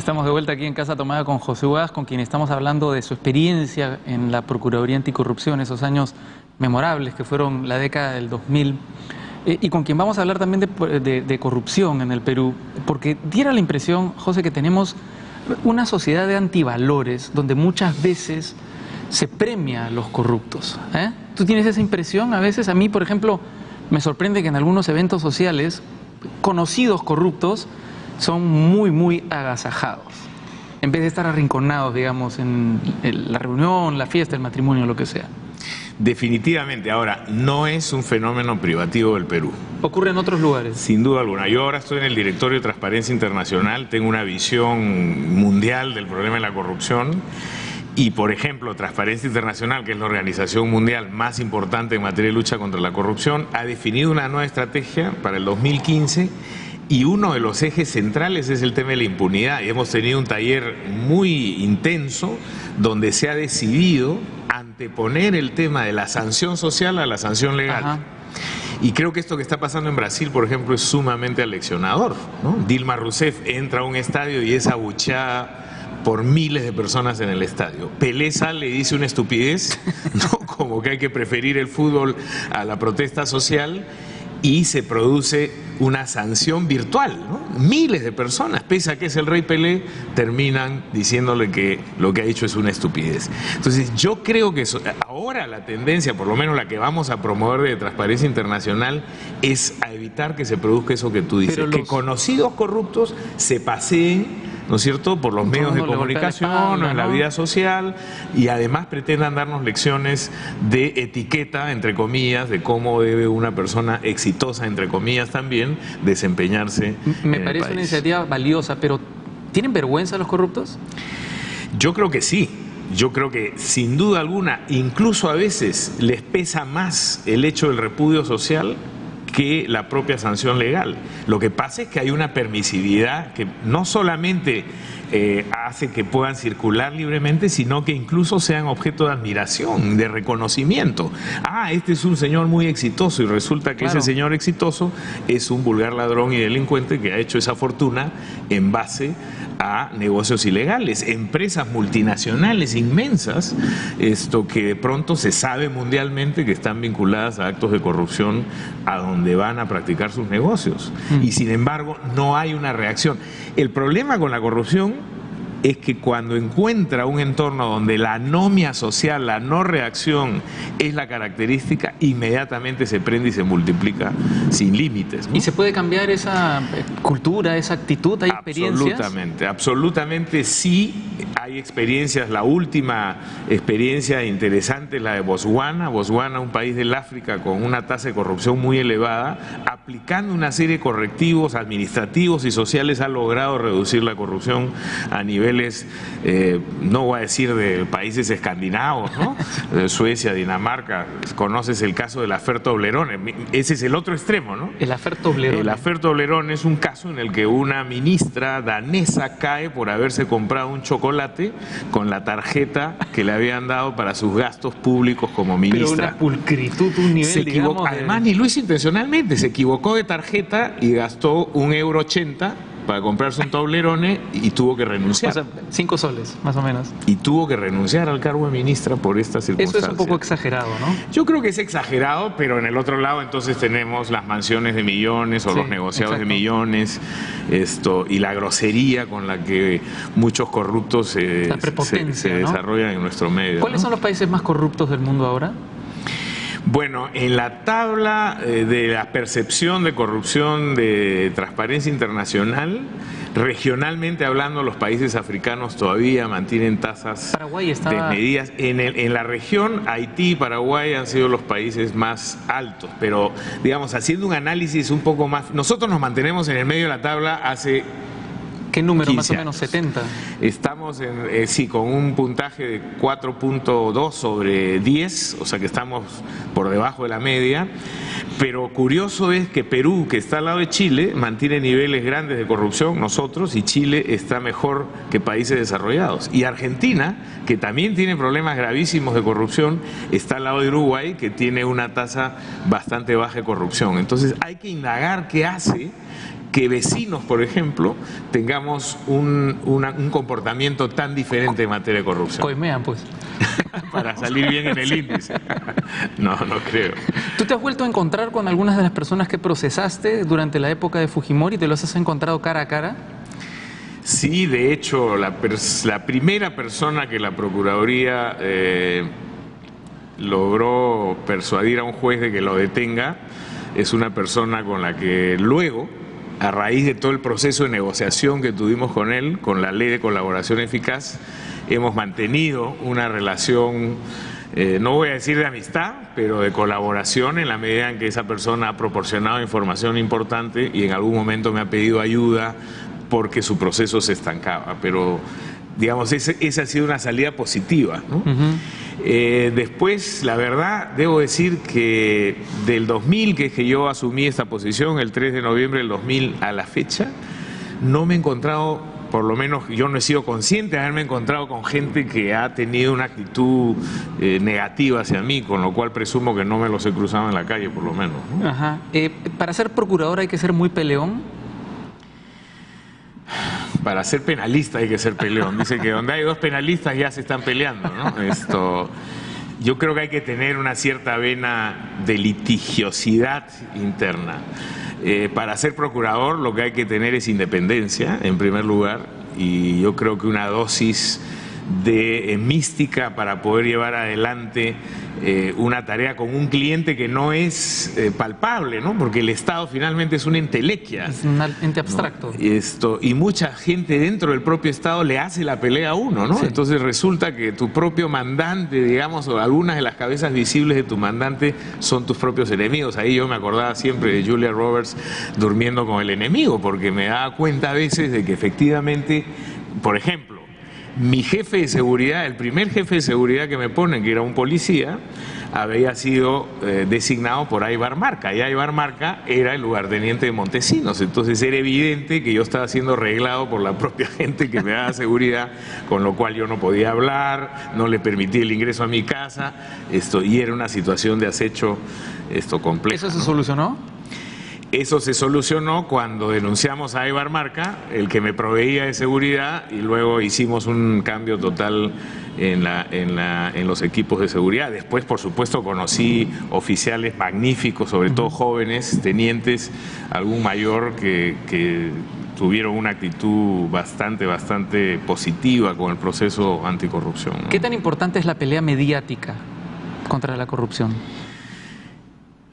Estamos de vuelta aquí en Casa Tomada con José Huaz, con quien estamos hablando de su experiencia en la Procuraduría Anticorrupción, esos años memorables que fueron la década del 2000, y con quien vamos a hablar también de corrupción en el Perú, porque diera la impresión, José, que tenemos una sociedad de antivalores donde muchas veces se premia a los corruptos. ¿Tú tienes esa impresión? A veces a mí, por ejemplo, me sorprende que en algunos eventos sociales conocidos corruptos son muy agasajados, en vez de estar arrinconados, digamos, en la reunión, la fiesta, el matrimonio, lo que sea. Definitivamente. Ahora, no es un fenómeno privativo del Perú. ¿Ocurre en otros lugares? Sin duda alguna. Yo ahora estoy en el directorio de Transparencia Internacional, tengo una visión mundial del problema de la corrupción y, por ejemplo, Transparencia Internacional, que es la organización mundial más importante en materia de lucha contra la corrupción, ha definido una nueva estrategia para el 2015 y uno de los ejes centrales es el tema de la impunidad. Y hemos tenido un taller muy intenso donde se ha decidido anteponer el tema de la sanción social a la sanción legal. Ajá. Y creo que esto que está pasando en Brasil, por ejemplo, es sumamente aleccionador, ¿no? Dilma Rousseff entra a un estadio y es abucheada por miles de personas en el estadio. Pelé sale y dice una estupidez, ¿no? Como que hay que preferir el fútbol a la protesta social, y se produce una sanción virtual, ¿no? Miles de personas, pese a que es el rey Pelé, terminan diciéndole que lo que ha hecho es una estupidez. Entonces yo creo que ahora la tendencia, por lo menos la que vamos a promover de Transparencia Internacional, es a evitar que se produzca eso que tú dices, que conocidos corruptos se paseen, ¿no es cierto?, por los medios de comunicación o en la vida social, y además pretendan darnos lecciones de etiqueta, entre comillas, de cómo debe una persona exitosa, entre comillas también, desempeñarse. Me parece una iniciativa valiosa, pero ¿tienen vergüenza los corruptos? Yo creo que sí. Yo creo que sin duda alguna, incluso a veces les pesa más el hecho del repudio social que la propia sanción legal. Lo que pasa es que hay una permisividad que no solamente hace que puedan circular libremente, sino que incluso sean objeto de admiración, de reconocimiento. Ah, este es un señor muy exitoso, y resulta que ese señor exitoso es un vulgar ladrón y delincuente que ha hecho esa fortuna en base a negocios ilegales, empresas multinacionales inmensas, que de pronto se sabe mundialmente que están vinculadas a actos de corrupción a donde van a practicar sus negocios. Y sin embargo no hay una reacción. El problema con la corrupción es que cuando encuentra un entorno donde la anomia social, la no reacción es la característica, inmediatamente se prende y se multiplica sin límites, ¿no? ¿Y se puede cambiar esa cultura, esa actitud? ¿Hay experiencias? Absolutamente sí. Hay experiencias. La última experiencia interesante es la de Botswana. Botswana, un país del África con una tasa de corrupción muy elevada, aplicando una serie de correctivos administrativos y sociales, ha logrado reducir la corrupción a niveles, no voy a decir de países escandinavos, ¿no? De Suecia, Dinamarca. Conoces el caso del Affaire Toblerone. Ese es el otro extremo, ¿no? El Affaire Toblerone. El Affaire Toblerone es un caso en el que una ministra danesa cae por haberse comprado un chocolate con la tarjeta que le habían dado para sus gastos públicos como ministra. Pero una pulcritud, un nivel, se equivocó, digamos, además, ni lo hizo intencionalmente, se equivocó de tarjeta y gastó €1.80 para comprarse un Toblerone y tuvo que renunciar. O sea, 5 soles, más o menos. Y tuvo que renunciar al cargo de ministra por esta circunstancia. Eso es un poco exagerado, ¿no? Yo creo que es exagerado, pero en el otro lado entonces tenemos las mansiones de millones o los negociados de millones, y la grosería con la que muchos corruptos se desarrollan en nuestro medio. ¿Cuáles son los países más corruptos del mundo ahora? Bueno, en la tabla de la percepción de corrupción de Transparencia Internacional, regionalmente hablando, los países africanos todavía mantienen tasas desmedidas. En la región, Haití y Paraguay han sido los países más altos, pero digamos, haciendo un análisis un poco más, nosotros nos mantenemos en el medio de la tabla hace... ¿Qué número? Más o menos 70. Estamos con un puntaje de 4.2 sobre 10, o sea que estamos por debajo de la media, pero curioso es que Perú, que está al lado de Chile, mantiene niveles grandes de corrupción, nosotros, y Chile está mejor que países desarrollados. Y Argentina, que también tiene problemas gravísimos de corrupción, está al lado de Uruguay, que tiene una tasa bastante baja de corrupción. Entonces hay que indagar qué hace que vecinos, por ejemplo, tengamos un comportamiento tan diferente en materia de corrupción. Coimean, pues. Para salir bien en el índice. No, no creo. ¿Tú te has vuelto a encontrar con algunas de las personas que procesaste durante la época de Fujimori? ¿Te los has encontrado cara a cara? Sí, de hecho, la primera persona que la Procuraduría logró persuadir a un juez de que lo detenga es una persona con la que luego, a raíz de todo el proceso de negociación que tuvimos con él, con la Ley de Colaboración Eficaz, hemos mantenido una relación, no voy a decir de amistad, pero de colaboración en la medida en que esa persona ha proporcionado información importante y en algún momento me ha pedido ayuda porque su proceso se estancaba. Pero, digamos, esa ha sido una salida positiva, ¿no? Después, la verdad, debo decir que del 2000, que es que yo asumí esta posición, el 3 de noviembre del 2000 a la fecha, no me he encontrado, por lo menos yo no he sido consciente de haberme encontrado con gente que ha tenido una actitud negativa hacia mí, con lo cual presumo que no me los he cruzado en la calle, por lo menos, ¿no? Ajá. ¿Para ser procurador hay que ser muy peleón? Para ser penalista hay que ser peleón. Dice que donde hay dos penalistas ya se están peleando, ¿no? Yo creo que hay que tener una cierta vena de litigiosidad interna. Para ser procurador lo que hay que tener es independencia, en primer lugar, y yo creo que una dosis de mística para poder llevar adelante una tarea con un cliente que no es palpable, ¿no? Porque el Estado finalmente es una entelequia. Es un ente abstracto. ¿No? Y mucha gente dentro del propio Estado le hace la pelea a uno, ¿no? Sí. Entonces resulta que tu propio mandante, digamos, o algunas de las cabezas visibles de tu mandante son tus propios enemigos. Ahí yo me acordaba siempre de Julia Roberts durmiendo con el enemigo, porque me daba cuenta a veces de que efectivamente, por ejemplo, mi jefe de seguridad, el primer jefe de seguridad que me ponen, que era un policía, había sido designado por Aybar Marca, y Aybar Marca era el lugarteniente de Montesinos. Entonces era evidente que yo estaba siendo arreglado por la propia gente que me daba seguridad, con lo cual yo no podía hablar, no le permití el ingreso a mi casa, y era una situación de acecho compleja. ¿Eso se solucionó? Eso se solucionó cuando denunciamos a Aybar Marca, el que me proveía de seguridad, y luego hicimos un cambio total en los equipos de seguridad. Después, por supuesto, conocí oficiales magníficos, sobre todo jóvenes, tenientes, algún mayor que tuvieron una actitud bastante positiva con el proceso anticorrupción, ¿no? ¿Qué tan importante es la pelea mediática contra la corrupción?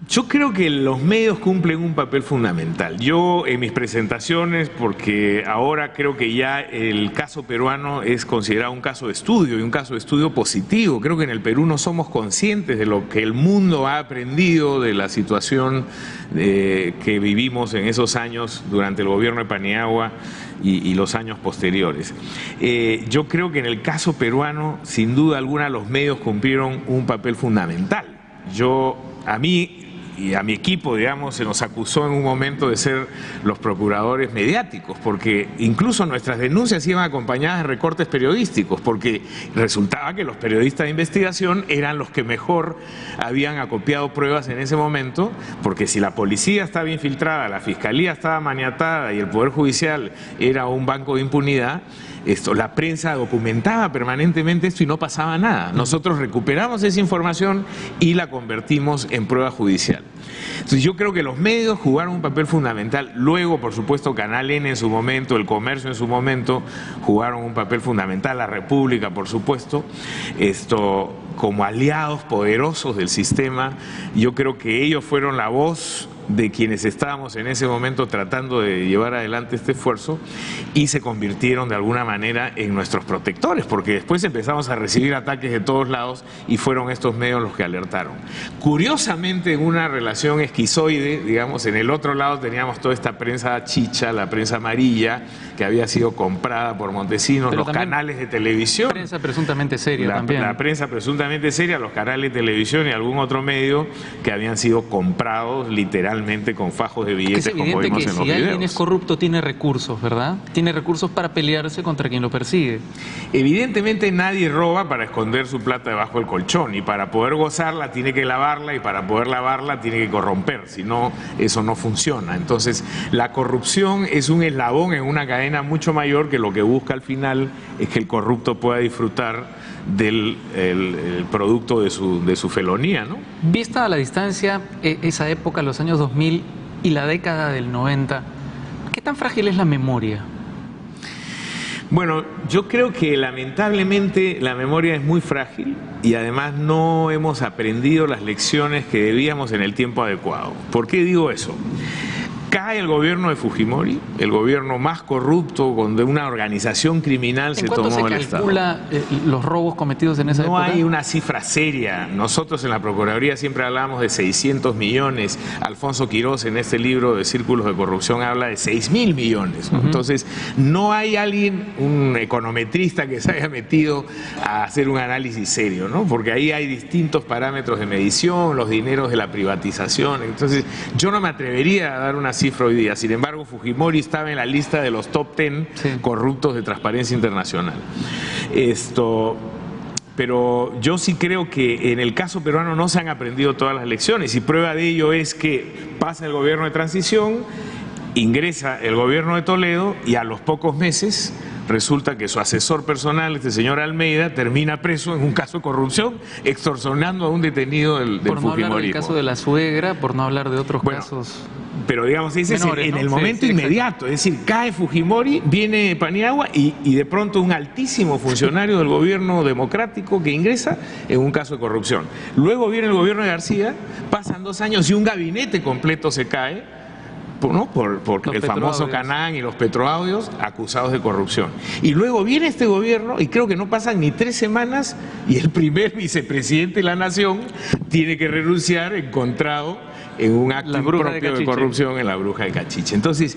Yo creo que los medios cumplen un papel fundamental. Yo en mis presentaciones, porque ahora creo que ya el caso peruano es considerado un caso de estudio y un caso de estudio positivo. Creo que en el Perú no somos conscientes de lo que el mundo ha aprendido de la situación que vivimos en esos años durante el gobierno de Paniagua y los años posteriores. Yo creo que en el caso peruano, sin duda alguna, los medios cumplieron un papel fundamental. A mí y a mi equipo, digamos, se nos acusó en un momento de ser los procuradores mediáticos, porque incluso nuestras denuncias iban acompañadas de recortes periodísticos, porque resultaba que los periodistas de investigación eran los que mejor habían acopiado pruebas en ese momento, porque si la policía estaba infiltrada, la fiscalía estaba maniatada y el Poder Judicial era un banco de impunidad, la prensa documentaba permanentemente esto y no pasaba nada. Nosotros recuperamos esa información y la convertimos en prueba judicial. Entonces yo creo que los medios jugaron un papel fundamental. Luego, por supuesto, Canal N en su momento, El Comercio en su momento, jugaron un papel fundamental. La República, por supuesto, como aliados poderosos del sistema. Yo creo que ellos fueron la voz de quienes estábamos en ese momento tratando de llevar adelante este esfuerzo y se convirtieron de alguna manera en nuestros protectores, porque después empezamos a recibir ataques de todos lados y fueron estos medios los que alertaron. Curiosamente, en una relación esquizoide, digamos, en el otro lado teníamos toda esta prensa chicha, la prensa amarilla, que había sido comprada por Montesinos, pero los canales de televisión. La prensa presuntamente seria también. La prensa presuntamente seria, los canales de televisión y algún otro medio que habían sido comprados literalmente realmente con fajos de billetes, es como vimos que en los si alguien videos. es corrupto tiene recursos, ¿verdad? Tiene recursos para pelearse contra quien lo persigue. Evidentemente nadie roba para esconder su plata debajo del colchón, y para poder gozarla tiene que lavarla, y para poder lavarla tiene que corromper, si no, eso no funciona. Entonces, la corrupción es un eslabón en una cadena mucho mayor, que lo que busca al final es que el corrupto pueda disfrutar del el producto de su felonía, ¿no? Vista a la distancia esa época, los años 2000 y la década del 90, ¿qué tan frágil es la memoria? Bueno, yo creo que lamentablemente la memoria es muy frágil, y además no hemos aprendido las lecciones que debíamos en el tiempo adecuado. ¿Por qué digo eso? Cae el gobierno de Fujimori, el gobierno más corrupto, donde una organización criminal se tomó el Estado. ¿En cuánto se calcula los robos cometidos en esa época? No hay una cifra seria. Nosotros en la Procuraduría siempre hablábamos de 600 millones. Alfonso Quirós, en este libro de Círculos de Corrupción, habla de 6.000 millones, ¿no? Entonces, no hay alguien, un econometrista, que se haya metido a hacer un análisis serio, ¿no? Porque ahí hay distintos parámetros de medición, los dineros de la privatización. Entonces, yo no me atrevería a dar una cifra hoy día. Sin embargo, Fujimori estaba en la lista de los top 10 corruptos de Transparencia Internacional. Pero yo sí creo que en el caso peruano no se han aprendido todas las lecciones, y prueba de ello es que pasa el gobierno de transición, ingresa el gobierno de Toledo, y a los pocos meses resulta que su asesor personal, este señor Almeida, termina preso en un caso de corrupción, extorsionando a un detenido del Fujimorismo. Por no hablar del Fujimorismo. caso de la suegra, por no hablar de otros casos. Pero digamos, ese menores, es en ¿no? el momento inmediato, es decir, cae Fujimori, viene Paniagua, y de pronto un altísimo funcionario del gobierno democrático que ingresa en un caso de corrupción. Luego viene el gobierno de García, pasan 2 años y un gabinete completo se cae, ¿no? por el famoso Canán y los petroaudios, acusados de corrupción. Y luego viene este gobierno, y creo que no pasan ni 3 semanas, y el primer vicepresidente de la nación tiene que renunciar, encontrado en un acto propio de corrupción en la Bruja de Cachiche. Entonces,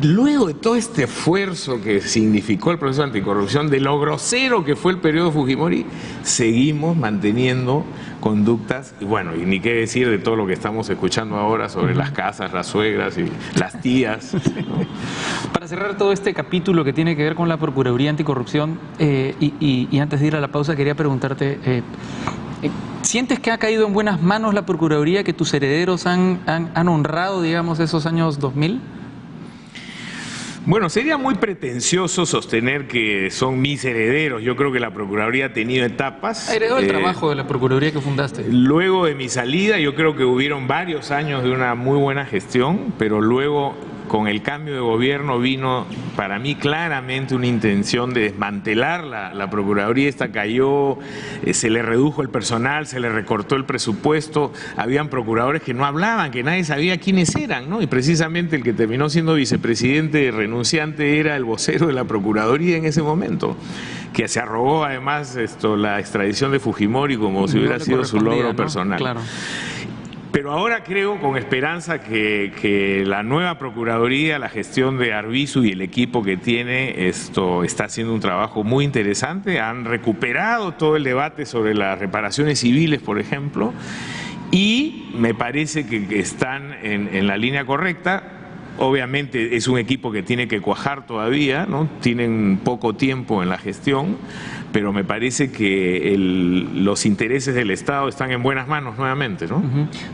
luego de todo este esfuerzo que significó el proceso anticorrupción, de lo grosero que fue el periodo Fujimori, seguimos manteniendo conductas, y bueno, y ni qué decir de todo lo que estamos escuchando ahora sobre las casas, las suegras y las tías, ¿no? Para cerrar todo este capítulo que tiene que ver con la Procuraduría Anticorrupción, y antes de ir a la pausa, quería preguntarte, ¿sientes que ha caído en buenas manos la Procuraduría, que tus herederos han honrado, digamos, esos años 2000? Bueno, sería muy pretencioso sostener que son mis herederos. Yo creo que la Procuraduría ha tenido etapas. Heredó el trabajo de la Procuraduría que fundaste. Luego de mi salida, yo creo que hubieron varios años de una muy buena gestión, pero luego, con el cambio de gobierno, vino para mí claramente una intención de desmantelar la Procuraduría. Esta cayó, se le redujo el personal, se le recortó el presupuesto, habían procuradores que no hablaban, que nadie sabía quiénes eran, ¿no? Y precisamente el que terminó siendo vicepresidente renunciante era el vocero de la Procuraduría en ese momento, que se arrogó además la extradición de Fujimori como si hubiera sido su logro personal. Claro. Pero ahora creo con esperanza que la nueva Procuraduría, la gestión de Arbizu y el equipo que tiene, está haciendo un trabajo muy interesante. Han recuperado todo el debate sobre las reparaciones civiles, por ejemplo, y me parece que están en la línea correcta. Obviamente es un equipo que tiene que cuajar todavía, ¿no? Tienen poco tiempo en la gestión, pero me parece que los intereses del Estado están en buenas manos nuevamente, ¿no?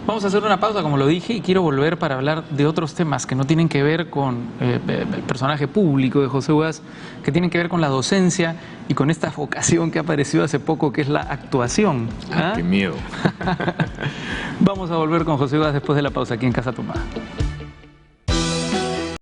Vamos a hacer una pausa, como lo dije, y quiero volver para hablar de otros temas que no tienen que ver con el personaje público de José Ugaz, que tienen que ver con la docencia y con esta vocación que ha aparecido hace poco, que es la actuación. ¡Qué miedo! Vamos a volver con José Ugaz después de la pausa aquí en Casa Tomada.